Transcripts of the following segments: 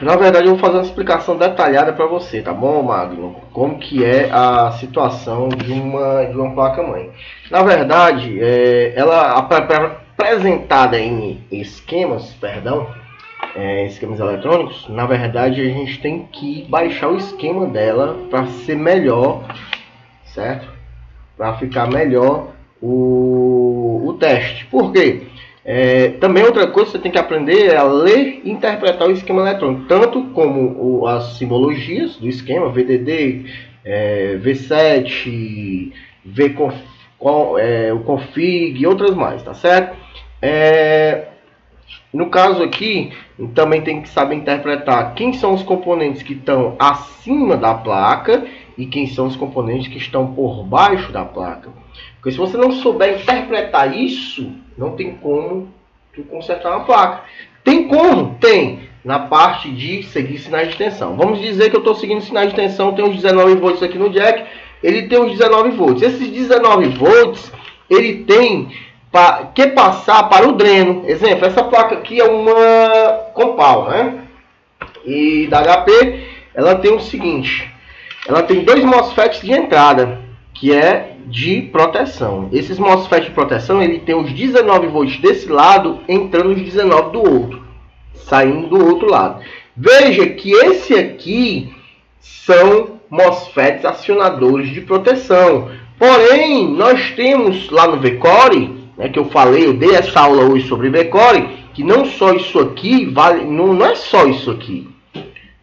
Na verdade, eu vou fazer uma explicação detalhada para você, tá bom, Magno? Como que é a situação de uma placa-mãe. Na verdade, ela apresentada em esquemas, esquemas eletrônicos, na verdade, a gente tem que baixar o esquema dela para ser melhor, certo? Para ficar melhor o teste. Por quê? Também outra coisa que você tem que aprender é a ler e interpretar o esquema eletrônico, tanto como as simbologias do esquema, VDD, V7, o config e outras mais, tá certo? No caso aqui, também tem que saber interpretar quem são os componentes que estão acima da placa e quem são os componentes que estão por baixo da placa. Porque se você não souber interpretar isso, não tem como tu consertar uma placa. Tem como? Tem. Na parte de seguir sinais de tensão. Vamos dizer que eu estou seguindo sinais de tensão, tem uns 19 volts aqui no jack, ele tem uns 19 volts. Esses 19 volts, ele tem que passar para o dreno. Exemplo, essa placa aqui é uma Compal, né? E da HP, ela tem o seguinte, ela tem dois MOSFETs de entrada, que é de proteção. Esses MOSFET de proteção, ele tem os 19 volts desse lado, entrando os 19 do outro, saindo do outro lado. Veja que esse aqui são MOSFETs acionadores de proteção. Porém, nós temos lá no VCore, que eu falei, eu dei essa aula hoje sobre VCore, que não só isso aqui vale, não é só isso aqui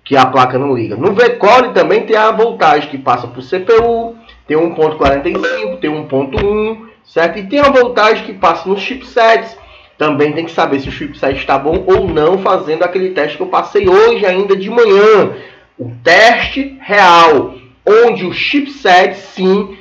que a placa não liga. No VCore também tem a voltagem que passa por CPU, tem 1.45, tem 1.1, certo? E tem a voltagem que passa nos chipsets. Também tem que saber se o chipset está bom ou não, fazendo aquele teste que eu passei hoje ainda de manhã. O teste real, onde o chipset sim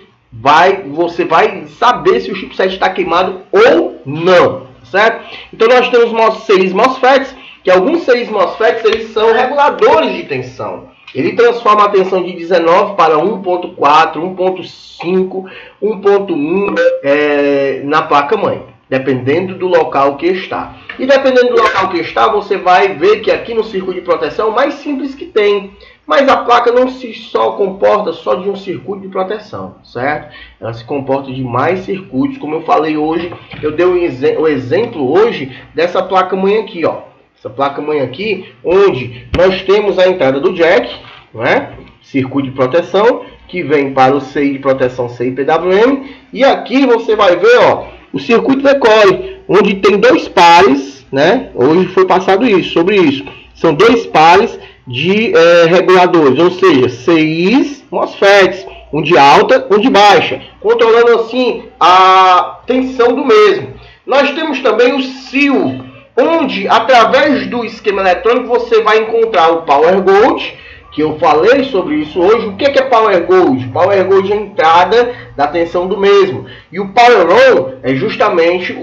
você vai saber se o chipset está queimado ou não, certo? Então nós temos 6 MOSFETs, que alguns 6 MOSFETs eles são reguladores de tensão. Ele transforma a tensão de 19 para 1.4, 1.5, 1.1 na placa-mãe, dependendo do local que está. E dependendo do local que está, você vai ver que aqui no circuito de proteção é o mais simples que tem. Mas a placa não se comporta só de um circuito de proteção, certo? Ela se comporta de mais circuitos, como eu falei hoje. Eu dei o exemplo hoje dessa placa-mãe aqui, ó. Essa placa-mãe aqui, onde nós temos a entrada do jack, né? Circuito de proteção, que vem para o CI de proteção CI PWM. E aqui você vai ver, ó, o circuito VCore, onde tem 2 pares, né? Hoje foi passado sobre isso. São 2 pares de reguladores, ou seja, CIs MOSFETs, um de alta, um de baixa, controlando assim a tensão do mesmo. Nós temos também o CIO, onde através do esquema eletrônico você vai encontrar o Power Gold, que eu falei sobre isso hoje. O que é Power Gold? Power Gold é a entrada da tensão do mesmo, e o Power On é justamente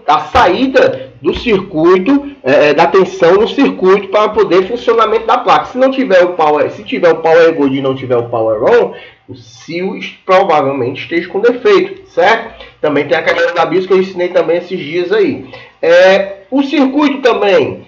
a saída do circuito, da tensão no circuito para poder funcionamento da placa. Se não tiver o Power, se tiver o Power Gold e não tiver o Power On, o CIO provavelmente esteja com defeito, certo? Também tem a questão da BIOS que eu ensinei também esses dias aí. O circuito também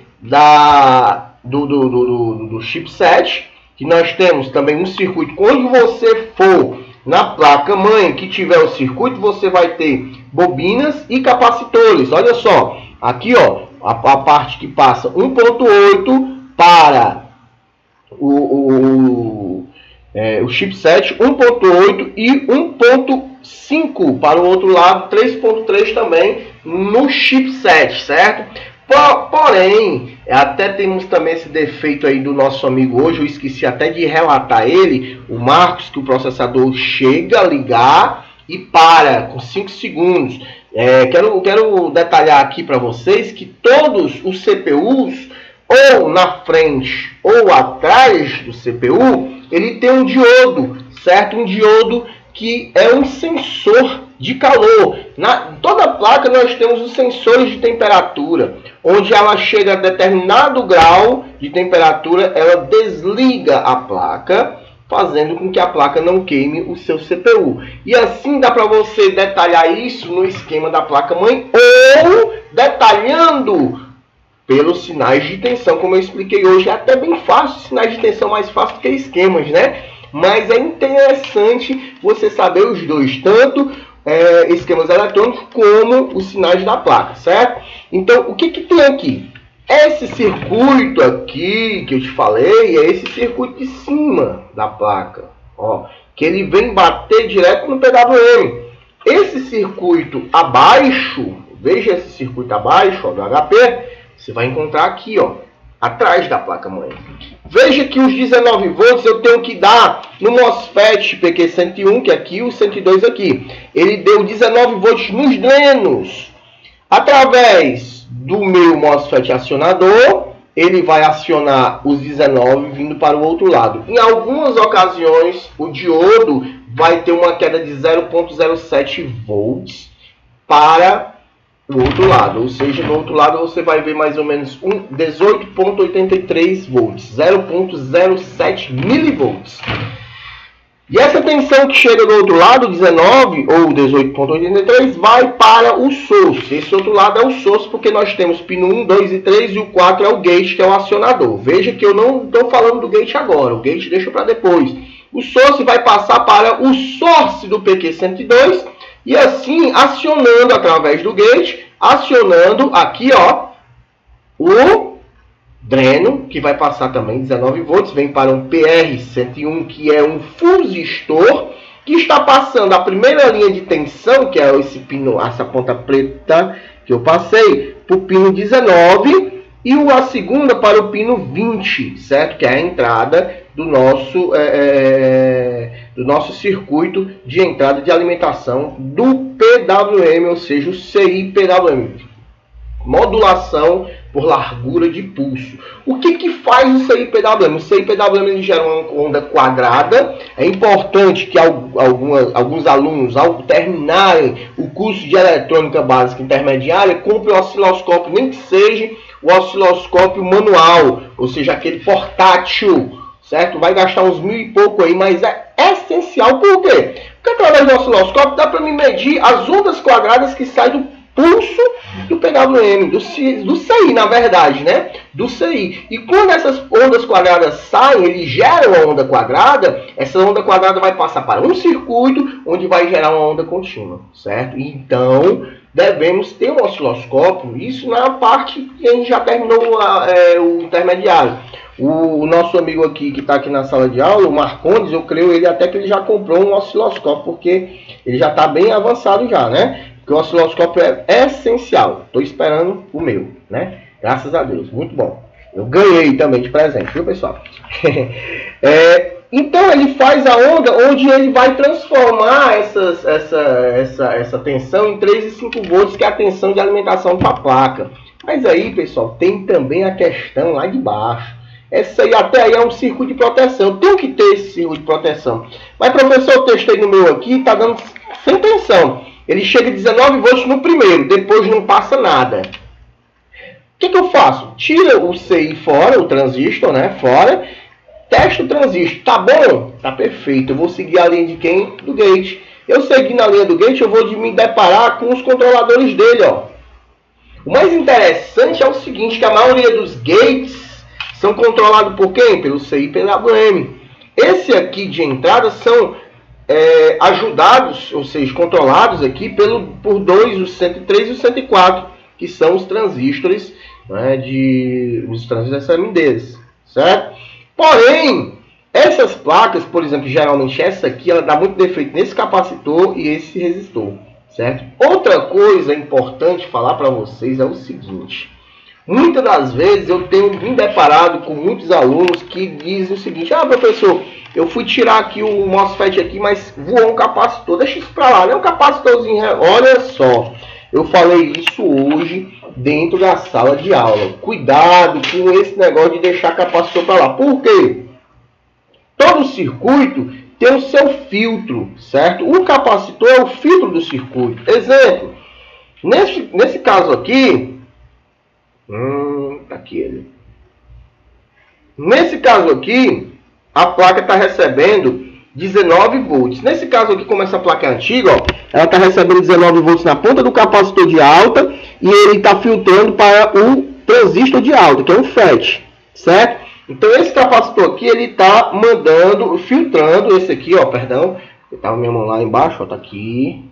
do chipset, que nós temos também um circuito. Quando você for na placa-mãe que tiver o circuito, você vai ter bobinas e capacitores. Olha só, aqui ó, a parte que passa 1.8 para o chipset, 1.8 e 1.5 para o outro lado, 3.3 também no chipset, certo? Porém, até temos também esse defeito aí do nosso amigo hoje, eu esqueci até de relatar ele, o Marcos, que o processador chega a ligar e para com 5 segundos. Quero detalhar aqui para vocês que todos os CPUs, ou na frente ou atrás do CPU, ele tem um diodo, certo? Um diodo que é um sensor de calor. Na toda placa nós temos os sensores de temperatura, onde ela chega a determinado grau de temperatura, ela desliga a placa, fazendo com que a placa não queime o seu CPU. E assim dá para você detalhar isso no esquema da placa-mãe, ou detalhando pelos sinais de tensão, como eu expliquei hoje. É até bem fácil, sinais de tensão mais fácil do que esquemas, né? Mas é interessante você saber os dois, tanto esquemas eletrônicos como os sinais da placa, certo? Então, o que tem aqui? Esse circuito aqui que eu te falei é esse circuito de cima da placa, ó, que ele vem bater direto no PWM. Esse circuito abaixo, veja esse circuito abaixo, ó, do HP, você vai encontrar aqui, ó, atrás da placa-mãe. Veja que os 19 volts eu tenho que dar no MOSFET PQ101, que é aqui, o 102 aqui. Ele deu 19 volts nos drenos. Através do meu MOSFET acionador, ele vai acionar os 19 vindo para o outro lado. Em algumas ocasiões, o diodo vai ter uma queda de 0,07 volts para o outro lado, ou seja, no outro lado você vai ver mais ou menos 18,83 volts, 0,07 milivolts. E essa tensão que chega do outro lado, 19 ou 18,83, vai para o source. Esse outro lado é o source, porque nós temos pino 1, 2 e 3 e o 4 é o gate, que é o acionador. Veja que eu não estou falando do gate agora, o gate deixa para depois. O source vai passar para o source do PQ102, e assim, acionando através do gate, acionando aqui, ó, o dreno, que vai passar também 19 volts, vem para um PR101, que é um fusistor, que está passando a primeira linha de tensão, que é esse pino, essa ponta preta que eu passei, para o pino 19, e a segunda para o pino 20, certo? Que é a entrada do nosso circuito de entrada de alimentação do PWM, ou seja, o CI-PWM. Modulação por largura de pulso. O que faz o CI-PWM? O CI-PWM ele gera uma onda quadrada. É importante que alguns alunos, ao terminarem o curso de eletrônica básica intermediária, comprem o osciloscópio, nem que seja o osciloscópio manual, ou seja, aquele portátil, certo? Vai gastar uns 1.000 e pouco aí, mas é essencial. Por quê? Porque através do osciloscópio dá para me medir as ondas quadradas que saem do pulso do PWM, do CI, na verdade, né? Do CI. E quando essas ondas quadradas saem, eles geram uma onda quadrada, essa onda quadrada vai passar para um circuito, onde vai gerar uma onda contínua, certo? Então, devemos ter um osciloscópio, isso na parte que a gente já terminou o intermediário. O nosso amigo aqui, que está aqui na sala de aula, o Marcondes, eu creio ele até que ele já comprou um osciloscópio, porque ele já está bem avançado já, né? Porque o osciloscópio é essencial. Estou esperando o meu, né? Graças a Deus, muito bom. Eu ganhei também de presente, viu, pessoal? Então ele faz a onda onde ele vai transformar essa tensão em 3 e 5 volts, que é a tensão de alimentação para a placa. Mas aí, pessoal, tem também a questão lá de baixo. Essa aí até aí é um circuito de proteção. Eu tenho que ter esse circuito de proteção. Mas, professor, eu testei no meu aqui, está dando sem tensão. Ele chega a 19 volts no primeiro, depois não passa nada. O que eu faço? Tira o CI fora, o transistor, né? Fora. Testa o transistor. Tá bom? Tá perfeito. Eu vou seguir a linha de quem? Do gate. Eu seguindo a linha do gate, eu vou me deparar com os controladores dele, ó. O mais interessante é o seguinte, que a maioria dos gates são controlados por quem? Pelo CI-PWM. Esse aqui de entrada são ajudados, ou seja, controlados aqui por dois, o 103 e o 104, que são os transistores, né, os transistores SMDs, certo? Porém, essas placas, por exemplo, geralmente essa aqui, ela dá muito defeito nesse capacitor e esse resistor, certo? Outra coisa importante falar para vocês é o seguinte: muitas das vezes eu tenho me deparado com muitos alunos que dizem o seguinte: ah, professor, eu fui tirar aqui o MOSFET aqui, mas voou um capacitor. Deixa isso para lá, não é um capacitorzinho. Olha só, eu falei isso hoje dentro da sala de aula. Cuidado com esse negócio de deixar capacitor para lá. Por quê? Todo circuito tem o seu filtro, certo? O capacitor é o filtro do circuito. Exemplo, nesse caso aqui, tá aqui ele. Nesse caso aqui, a placa está recebendo 19 volts. Nesse caso aqui, como essa placa é antiga, ó, ela está recebendo 19 volts na ponta do capacitor de alta e ele está filtrando para o transistor de alta, que é um FET, certo? Então esse capacitor aqui, ele está mandando, filtrando esse aqui, ó, perdão, estava minha mão lá embaixo, ó, tá aqui,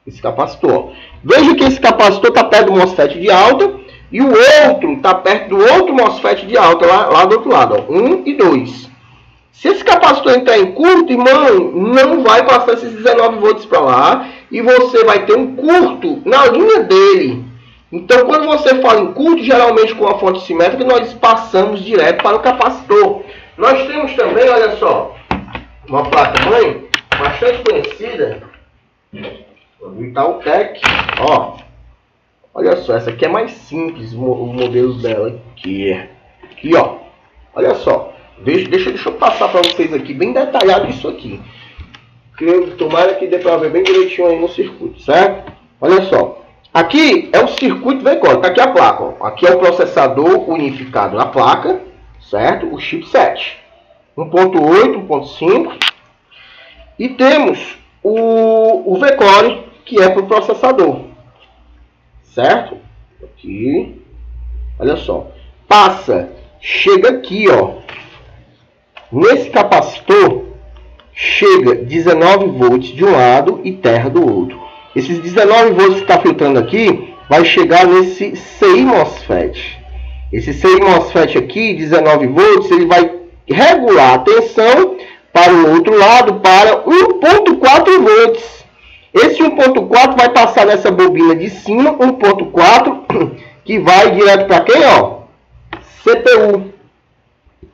esse capacitor. Veja que esse capacitor está perto do MOSFET de alta e o outro está perto do outro MOSFET de alta, lá do outro lado, ó, 1 e 2. Se esse capacitor entrar em curto, irmão, não vai passar esses 19 volts para lá e você vai ter um curto na linha dele. Então, quando você fala em curto, geralmente com a fonte simétrica, nós passamos direto para o capacitor. Nós temos também, olha só, uma placa-mãe bastante conhecida, o Itautec, ó. Olha só, essa aqui é mais simples, o modelo dela aqui, ó. Olha só. Deixa eu passar para vocês aqui, bem detalhado isso aqui. Tomara que dê para ver bem direitinho aí no circuito, certo? Olha só. Aqui é o circuito V-Core, tá aqui a placa, ó. Aqui é o processador unificado na placa, certo? O chipset. 1.8, 1.5. E temos o V-Core, que é para o processador. Certo? Aqui. Olha só. Chega aqui, ó. Nesse capacitor, chega 19 volts de um lado e terra do outro. Esses 19 volts que está filtrando aqui, vai chegar nesse CI MOSFET. Esse CI MOSFET aqui, 19 volts, ele vai regular a tensão para o outro lado para 1.4 volts. Esse 1.4 vai passar nessa bobina de cima, 1.4, que vai direto para quem, ó? CPU.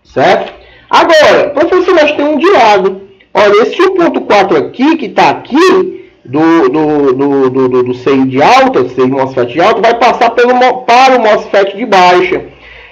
Certo? Agora, professor, nós temos um de lado. Olha, esse 1.4 aqui, que está aqui, do CI de alta, CI MOSFET de alta, vai passar para o MOSFET de baixa.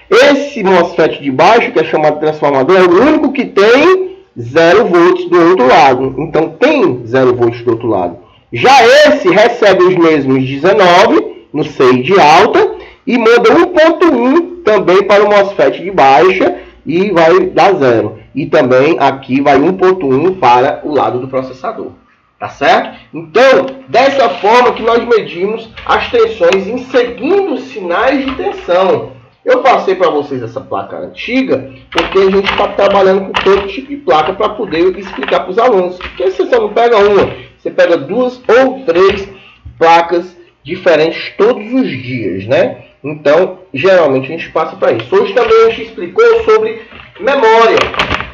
Esse MOSFET de baixa, que é chamado de transformador, é o único que tem 0 volts do outro lado. Então, tem 0 volts do outro lado. Já esse recebe os mesmos 19 no CI de alta e manda 1.1 também para o MOSFET de baixa, e vai dar 0. E também aqui vai 1.1 para o lado do processador. Tá certo? Então, dessa forma que nós medimos as tensões em seguindo os sinais de tensão. Eu passei para vocês essa placa antiga, porque a gente está trabalhando com todo tipo de placa para poder explicar para os alunos. Porque você só não pega uma, você pega 2 ou 3 placas diferentes todos os dias, né? Então, geralmente a gente passa para isso. Hoje também a gente explicou sobre memória.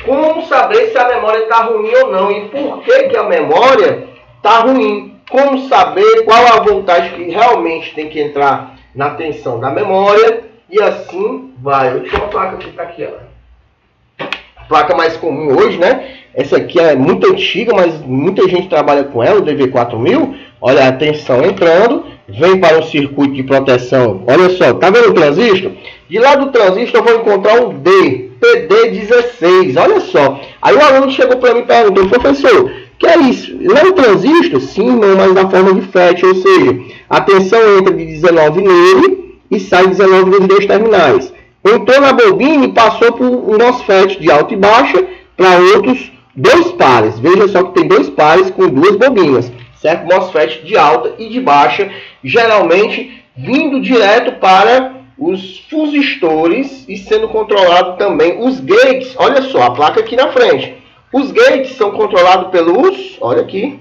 Como saber se a memória está ruim ou não e por que a memória está ruim. Como saber qual a voltagem que realmente tem que entrar na tensão da memória e assim vai. Eu deixo uma placa que está aqui, ó. A placa mais comum hoje, né? Essa aqui é muito antiga, mas muita gente trabalha com ela, o DV4000. Olha a tensão entrando, vem para o circuito de proteção. Olha só, tá vendo o transistor? De lá do transistor eu vou encontrar um D, PD16. Olha só. Aí o aluno chegou para mim e perguntou, professor, que é isso? Não é um transistor? Sim, não, mas na forma de FET, ou seja, a tensão entra de 19 nele e sai 19 nos dois terminais. Entrou na bobina e passou por um MOSFET de alta e baixa para outros 2 pares. Veja só que tem 2 pares com 2 bobinas. Certo? MOSFET de alta e de baixa, geralmente vindo direto para os fusistores e sendo controlado também os gates. Olha só, a placa aqui na frente. Os gates são controlados pelos, olha aqui,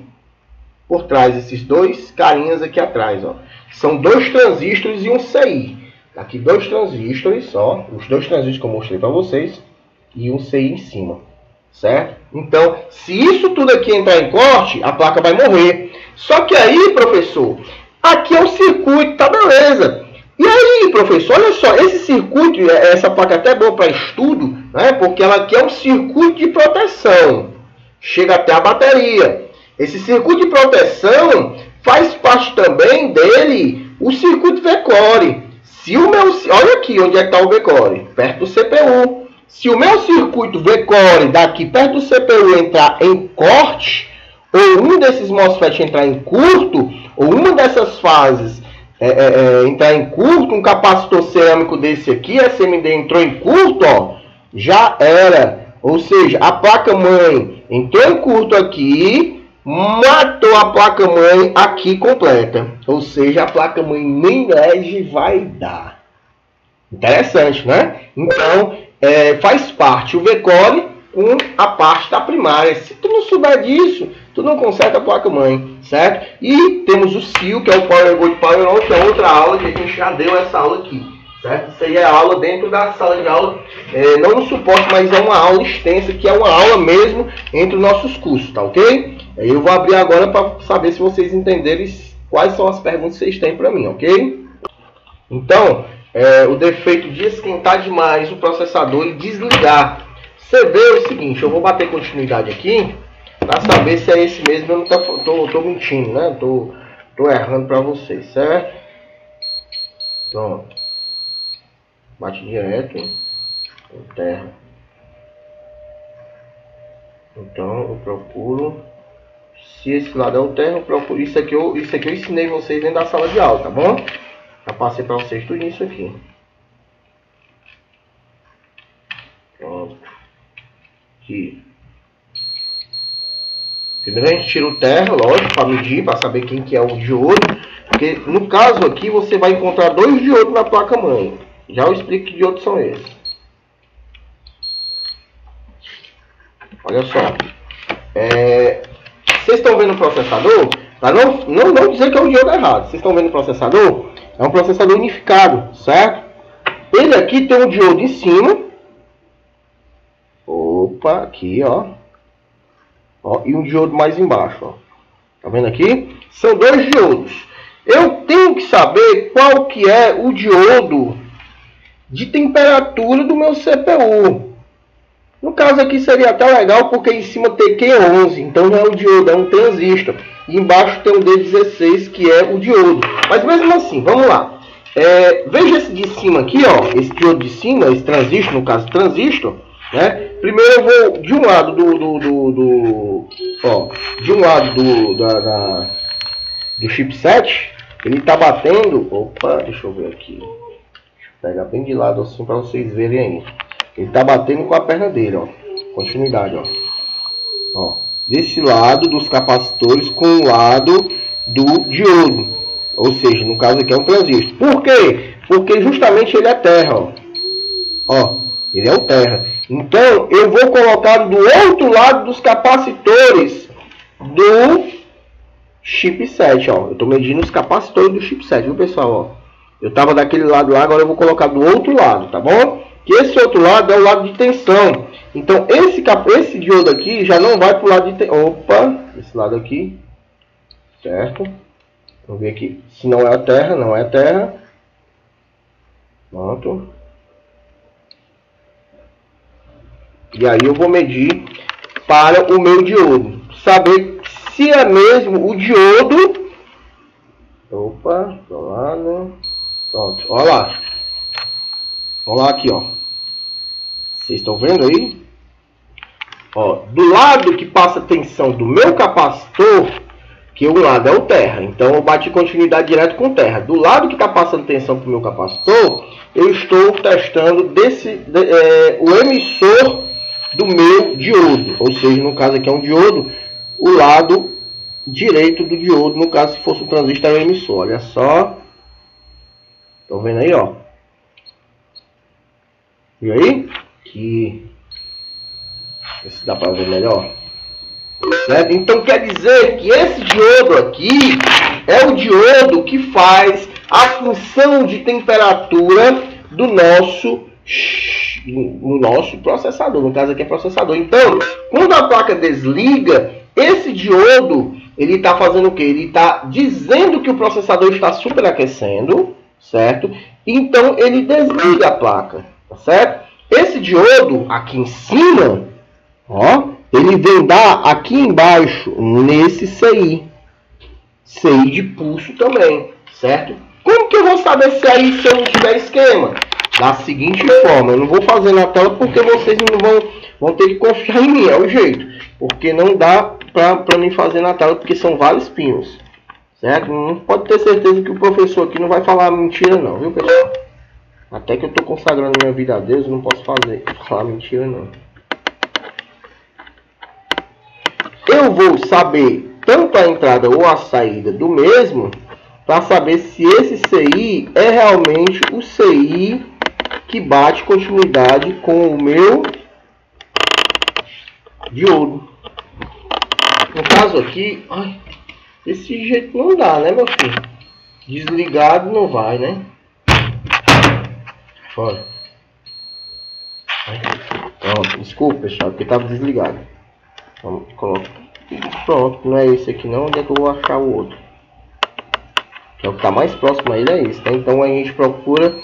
por trás, esses 2 carinhas aqui atrás, ó. São 2 transistores e um CI. Aqui 2 transistores, ó, os 2 transistores que eu mostrei para vocês e um CI em cima. Certo? Então, se isso tudo aqui entrar em corte, a placa vai morrer. Só que aí, professor, aqui é o circuito, tá beleza. E aí, professor, olha só, esse circuito, essa placa até é boa para estudo, né? Porque ela aqui é um circuito de proteção. Chega até a bateria. Esse circuito de proteção faz parte também dele o circuito V-Core. Olha aqui onde é que está o V-Core, perto do CPU. Se o meu circuito V-Core daqui perto do CPU entrar em corte, ou um desses MOSFET entrar em curto, ou uma dessas fases entrar em curto, um capacitor cerâmico desse aqui, SMD entrou em curto, ó, já era. Ou seja, a placa-mãe entrou em curto aqui, matou a placa-mãe aqui completa. Ou seja, a placa-mãe nem LED vai dar. Interessante, né? Então, faz parte o VCOLE com a parte da primária. Se tu não souber disso, tu não conserta a placa-mãe, certo? E temos o CIO, que é o Power Board Power On, que é outra aula que a gente já deu essa aula aqui, certo? Isso aí é a aula dentro da sala de aula, não no suporte, mas é uma aula extensa, que é uma aula mesmo entre os nossos cursos, tá ok? Eu vou abrir agora para saber se vocês entenderem quais são as perguntas que vocês têm para mim, ok? Então, o defeito de esquentar demais o processador e desligar. Você vê o seguinte, eu vou bater continuidade aqui para saber se é esse mesmo. Eu não tô mentindo, né? Tô errando para vocês, certo? Pronto. Bate direto. Terra. Então eu procuro. Se esse lado é o terra, eu procuro. Isso aqui eu ensinei vocês dentro da sala de aula, tá bom? Já passei para vocês tudo isso aqui. Pronto. Aqui. Primeiro a gente tira o terra, lógico, para medir, para saber quem que é o diodo. Porque no caso aqui você vai encontrar dois diodos na placa-mãe. Já eu explico que diodos são esses. Olha só. Vocês estão vendo o processador? Para não dizer que é o diodo errado. Vocês estão vendo o processador? É um processador unificado, certo? Ele aqui tem um diodo em cima. Opa, aqui, ó. E um diodo mais embaixo, ó. Tá vendo aqui? São dois diodos. Eu tenho que saber qual que é o diodo de temperatura do meu CPU. No caso aqui seria até legal, porque em cima tem Q11, então não é o diodo, é um transistor. E embaixo tem um D16, que é o diodo. Mas mesmo assim, vamos lá. Veja esse de cima aqui, ó. Esse diodo de cima, esse transistor, no caso transistor, né? Primeiro eu vou de um lado do chipset. Ele tá batendo. Opa, deixa eu ver aqui. Deixa eu pegar bem de lado assim para vocês verem aí. Ele tá batendo com a perna dele, ó. Continuidade, ó. Desse lado dos capacitores com o lado do diodo. Ou seja, no caso aqui é um transistor. Por quê? Porque justamente ele é terra, ó. Ele é o terra. Então, eu vou colocar do outro lado dos capacitores do chipset, ó. Eu estou medindo os capacitores do chipset, viu, pessoal? Ó. Eu estava daquele lado lá, agora eu vou colocar do outro lado, tá bom? Que esse outro lado é o lado de tensão. Então, esse diodo aqui já não vai para o lado de tensão. Opa, esse lado aqui. Certo? Vamos ver aqui. Se não é a terra, não é a terra. Pronto. E aí eu vou medir para o meu diodo. Saber se é mesmo o diodo. Opa, tô lá, né? Pronto, olha lá. Olha lá aqui, ó. Vocês estão vendo aí? Ó, do lado que passa tensão do meu capacitor, que o lado é o terra. Então eu bati continuidade direto com terra. Do lado que está passando tensão para o meu capacitor, eu estou testando o emissor do meu diodo. Ou seja, no caso aqui é um diodo, o lado direito do diodo, no caso se fosse um transistor é o emissor. Olha só. Estão vendo aí, ó? E aí? Aqui. Ver se dá para ver melhor. Certo? Então quer dizer que esse diodo aqui é o diodo que faz a função de temperatura do nosso processador. No caso aqui é processador. Então, quando a placa desliga, esse diodo, ele está fazendo o que? Ele está dizendo que o processador está superaquecendo, certo? Então ele desliga a placa, tá certo? Esse diodo aqui em cima, ó, ele vem dar aqui embaixo nesse CI de pulso também, certo? Como que eu vou saber se aí se eu não tiver esquema? Da seguinte forma, eu não vou fazer na tela porque vocês não vão ter que confiar em mim, é o jeito. Porque não dá para mim fazer na tela porque são vários pinos, certo? Não pode ter certeza que o professor aqui não vai falar mentira não, viu, pessoal? Até que eu estou consagrando minha vida a Deus, eu não posso falar mentira não. Eu vou saber tanto a entrada ou a saída do mesmo para saber se esse CI é realmente o CI que bate continuidade com o meu diodo. No caso aqui, ai, desse jeito não dá, né, meu filho? Desligado não vai, né? Olha. Pronto, desculpa, pessoal, porque estava desligado. Vamos colocar. Pronto, não é esse aqui não. Onde é que eu vou achar o outro? Que é o que está mais próximo a ele, é esse, tá? Então a gente procura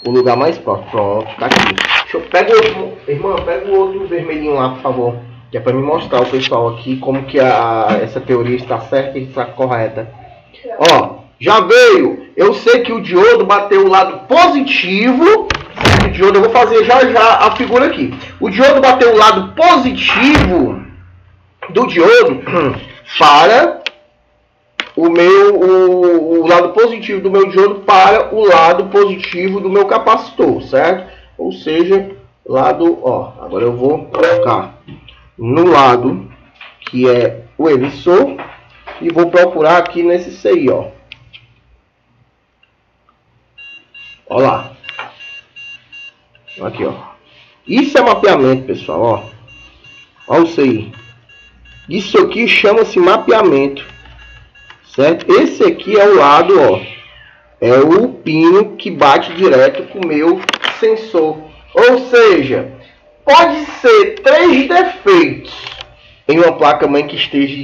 o lugar mais próximo. Pronto, tá aqui. Deixa eu pega o outro, irmã, pega o outro vermelhinho lá, por favor. Que é para me mostrar o pessoal aqui como que essa teoria está certa e está correta. Ó, já veio. Eu sei que o diodo bateu o lado positivo. O diodo, eu vou fazer já a figura aqui. O diodo bateu o lado positivo do diodo para o lado positivo do meu diodo para o lado positivo do meu capacitor, certo? Ou seja, lado, ó, agora eu vou colocar no lado que é o emissor e vou procurar aqui nesse CI, ó. Ó lá. Aqui, ó. Isso é mapeamento, pessoal, ó. Ó o CI. Isso aqui chama-se mapeamento, certo? Esse aqui é o lado, ó. É o pino que bate direto com o meu sensor. Ou seja, pode ser 3 defeitos em uma placa-mãe que esteja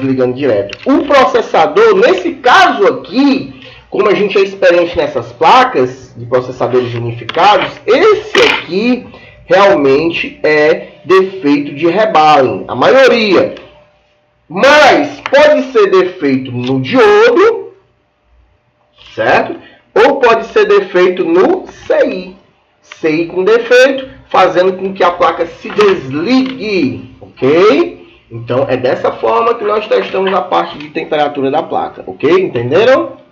desligando direto. O processador, nesse caso aqui, como a gente é experiente nessas placas de processadores unificados, esse aqui realmente é defeito de rebalem, a maioria. Mas pode ser defeito no diodo, certo? Ou pode ser defeito no CI. CI com defeito, fazendo com que a placa se desligue, ok? Então é dessa forma que nós testamos a parte de temperatura da placa, ok? Entenderam?